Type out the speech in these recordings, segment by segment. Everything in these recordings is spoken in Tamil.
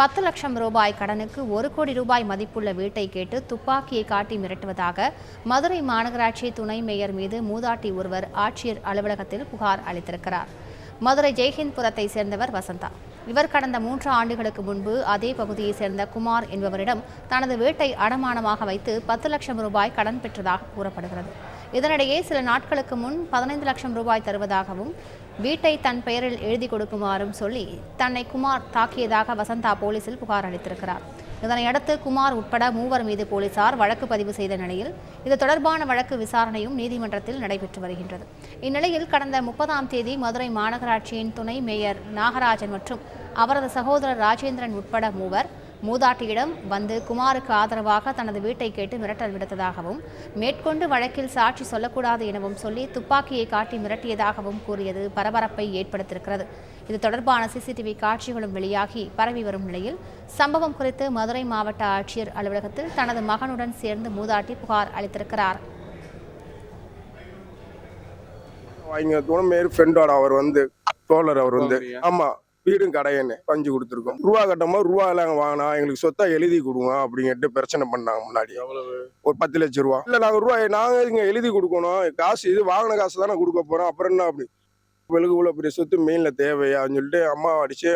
10 லட்சம் ரூபாய் கடனுக்கு 1 கோடி ரூபாய் மதிப்புள்ள வீட்டை கேட்டு துப்பாக்கியை காட்டி மிரட்டுவதாக மதுரை மாநகராட்சி துணை மேயர் மீது மூதாட்டி ஒருவர் ஆட்சியர் அலுவலகத்தில் புகார் அளித்திருக்கிறார். மதுரை ஜெய்ஹிந்த்புரத்தை சேர்ந்தவர் வசந்தா. இவர் கடந்த 3 ஆண்டுகளுக்கு முன்பு அதே பகுதியை சேர்ந்த குமார் என்பவரிடம் தனது வீட்டை அடமானமாக வைத்து 10 லட்சம் ரூபாய் கடன் பெற்றதாக கூறப்படுகிறது. இதனிடையே சில நாட்களுக்கு முன் 15 லட்சம் ரூபாய் தருவதாகவும் வீட்டை தன் பெயரில் எழுதி கொடுக்குமாறும் சொல்லி தன்னை குமார் தாக்கியதாக வசந்தா போலீசில் புகார் அளித்திருக்கிறார். இதனையடுத்து குமார் உட்பட 3 மீது போலீசார் வழக்கு பதிவு செய்த நிலையில் இது தொடர்பான வழக்கு விசாரணையும் நீதிமன்றத்தில் நடைபெற்று வருகின்றது. இந்நிலையில் கடந்த 30ஆம் தேதி மதுரை மாநகராட்சியின் துணை மேயர் நாகராஜன் மற்றும் அவரது சகோதரர் ராஜேந்திரன் உட்பட 3 மூதாட்டியிடம் வந்து குமாருக்கு ஆதரவாக தனது வீட்டை கேட்டு மிரட்டல் விடுத்ததாகவும் மேற்கொண்டு வழக்கில் சாட்சி சொல்லக்கூடாது எனவும் சொல்லி துப்பாக்கியை காட்டி மிரட்டியதாகவும் கூறியது பரபரப்பை ஏற்படுத்தியிருக்கிறது. இது தொடர்பான சிசிடிவி காட்சிகளும் வெளியாகி பரவி வரும் நிலையில் சம்பவம் குறித்து மதுரை மாவட்ட ஆட்சியர் அலுவலகத்தில் தனது மகனுடன் சேர்ந்து மூதாட்டி புகார் அளித்திருக்கிறார். வீடும் கடையன்னு பஞ்சு கொடுத்துருக்கோம். ரூபா கட்டமா ரூபா எல்லாம் வாங்கினா எங்களுக்கு சொத்தா எழுதி கொடுங்க அப்படிங்கிட்டு பிரச்சனை பண்ணாங்க. முன்னாடி ஒரு 10 லட்சம் ரூபா இல்ல, நாங்க இங்க எழுதி கொடுக்கணும், காசு இது வாங்கின காசு தானே கொடுக்க போறோம், அப்புறம் என்ன அப்படி வெளுக்குள்ள பெரிய சொத்து மெயின்ல தேவையான்னு சொல்லிட்டு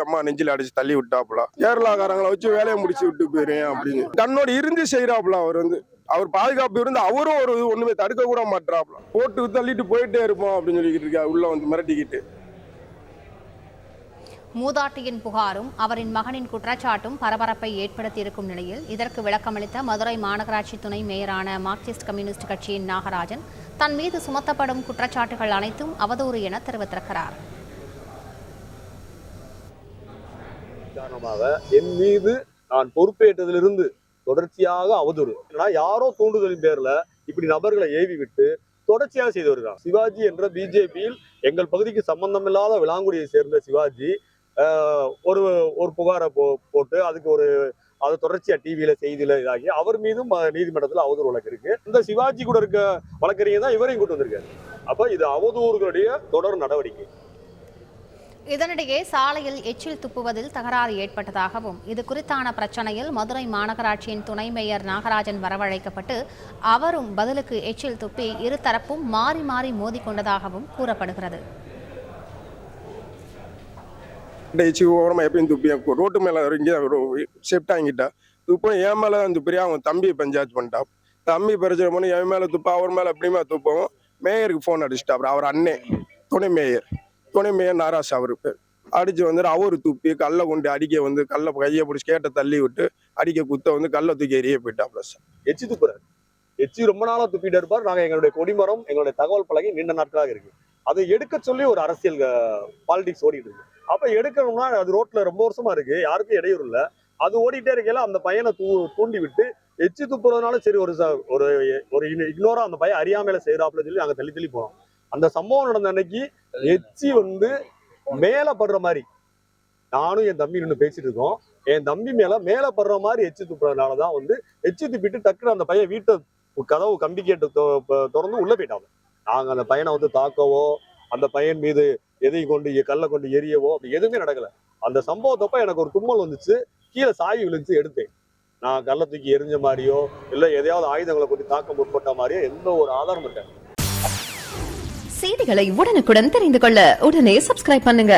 அம்மா நெஞ்சில அடிச்சு தள்ளி விட்டாப்புல. கேரளாக்காரங்களை வச்சு வேலையை முடிச்சு விட்டு போயிருேன் அப்படின்னு தன்னோட இருந்து செய்யறாப்புல. அவர் பாதுகாப்பு இருந்து அவரும் ஒண்ணுமே தடுக்க கூட மாட்டாப்புல. போட்டு தள்ளிட்டு போயிட்டே இருப்போம் அப்படின்னு சொல்லிக்கிட்டு இருக்கா. உள்ள வந்து மிரட்டிக்கிட்டு மூதாட்டியின் புகாரும் அவரின் மகனின் குற்றச்சாட்டும் பரபரப்பை ஏற்படுத்தியிருக்கும் நிலையில் இதற்கு விளக்கமளித்த மதுரை மாநகராட்சி துணை மேயரான மார்க்சிஸ்ட் கம்யூனிஸ்ட் கட்சியின் நாகராஜன் தன் மீது சுமத்தப்படும் குற்றச்சாட்டுகள் அனைத்தும் அவதூறு என தெரிவித்திருக்கிறார். என் மீது நான் பொறுப்பேற்றதிலிருந்து தொடர்ச்சியாக அவதூறு, யாரோ தூண்டுதலின் பேர்ல இப்படி நபர்களை ஏவி விட்டு தொடர்ச்சியாக செய்து வருகிறார். சிவாஜி என்ற பிஜேபியில் எங்கள் பகுதிக்கு சம்பந்தமில்லாத விளாங்குடியை சேர்ந்த சிவாஜி ஒரு புகாரை போட்டு அதுக்கு அது தொடர்ச்சியா டிவியில செய்தியில இதாகி அவர் மீதும் நீதிமன்றத்தில் அவதூறு வழக்கு இருக்கு. இந்த சிவாஜி கூட இருக்க வழக்கறிஞர் தான் இவரையும் கூட்டு வந்திருக்காரு. அப்ப இது அவதூறுகளுடைய தொடர் நடவடிக்கை. இதனிடையே சாலையில் எச்சில் துப்புவதில் தகராறு ஏற்பட்டதாகவும் இது குறித்தான பிரச்சனையில் மதுரை மாநகராட்சியின் துணை மேயர் நாகராஜன் வரவழைக்கப்பட்டு அவரும் பதிலுக்கு எச்சில் துப்பி இருதரப்பும் மாறி மாறி மோதிக்கொண்டதாகவும் கூறப்படுகிறது. எப்பயும் துப்பி ரோட்டு மேல ஷிஃப்ட் ஆகிட்டா துப்பம் என் மேலதான் துப்பியா. அவங்க தம்பி பஞ்சாயத்து பண்ணிட்டா. தம்பி பிரச்சனை பண்ணி என் மேல துப்பா, அவர் மேல எப்படியுமே துப்போம். மேயருக்கு போன் அடிச்சுட்டா. அவர் அண்ணே துணை மேயர் நாராஸ் அவருக்கு அடிச்சு வந்து அவரு துப்பி கல்லை கொண்டு அடிக்க கல்லை கையை பிடிச்சி கேட்ட தள்ளி விட்டு அடிக்க குத்த கல்லை தூக்கி எரிய போயிட்டா. எச்சி துப்புறாரு. எச்சி ரொம்ப நாளா துப்பிட்டு இருப்பார். நாங்க எங்களுடைய கொடிமரம் எங்களுடைய தகவல் பலகை நீண்ட நாட்களாக இருக்கு. அதை எடுக்க சொல்லி ஒரு அரசியல் பாலிடிக்ஸ் ஓடிட்டு இருக்கு. அப்ப எடுக்கணும்னா அது ரோட்ல ரொம்ப வருஷமா இருக்கு, யாருக்கும் இடையூறு இல்ல. அது ஓடிட்டே இருக்கல அந்த பையனை தூண்டி விட்டு எச்சி துப்புறதுனால சரி ஒரு இக்னோரா அந்த பையன் அறியாமையில செய்யறாப்புல சொல்லி நாங்க தள்ளி போறோம். அந்த சம்பவம் நடந்த அன்னைக்கு எச்சி மேல படுற மாதிரி நானும் என் தம்பி நின்று பேசிட்டு இருக்கோம். என் தம்பி மேல படுற மாதிரி எச்சி துப்புறதுனாலதான் எச்சி துப்பிட்டு டக்குன்னு அந்த பையன் வீட்டை கதவு கம்பி கேட்டு திறந்து உள்ள போயிட்டாங்க. நாங்க அந்த பையனை தாக்கவோ அந்த பையன் மீது எதையும் கொண்டு கல்லை கொண்டு எரியவோ அப்படி எதுவுமே நடக்கல. அந்த சம்பவத்தப்ப எனக்கு ஒரு தும்மல் வந்துச்சு, கீழே சாவி விழுந்து எடுத்தேன். நான் கல்லை தூக்கி எரிஞ்ச மாதிரியோ இல்ல எதையாவது ஆயுதங்களை கொண்டு தாக்க முற்பட்ட மாதிரியோ எந்த ஒரு ஆதாரமும் இருக்காது. செய்திகளை உடனுக்குடன் தெரிந்து கொள்ள உடனே சப்ஸ்கிரைப் பண்ணுங்க.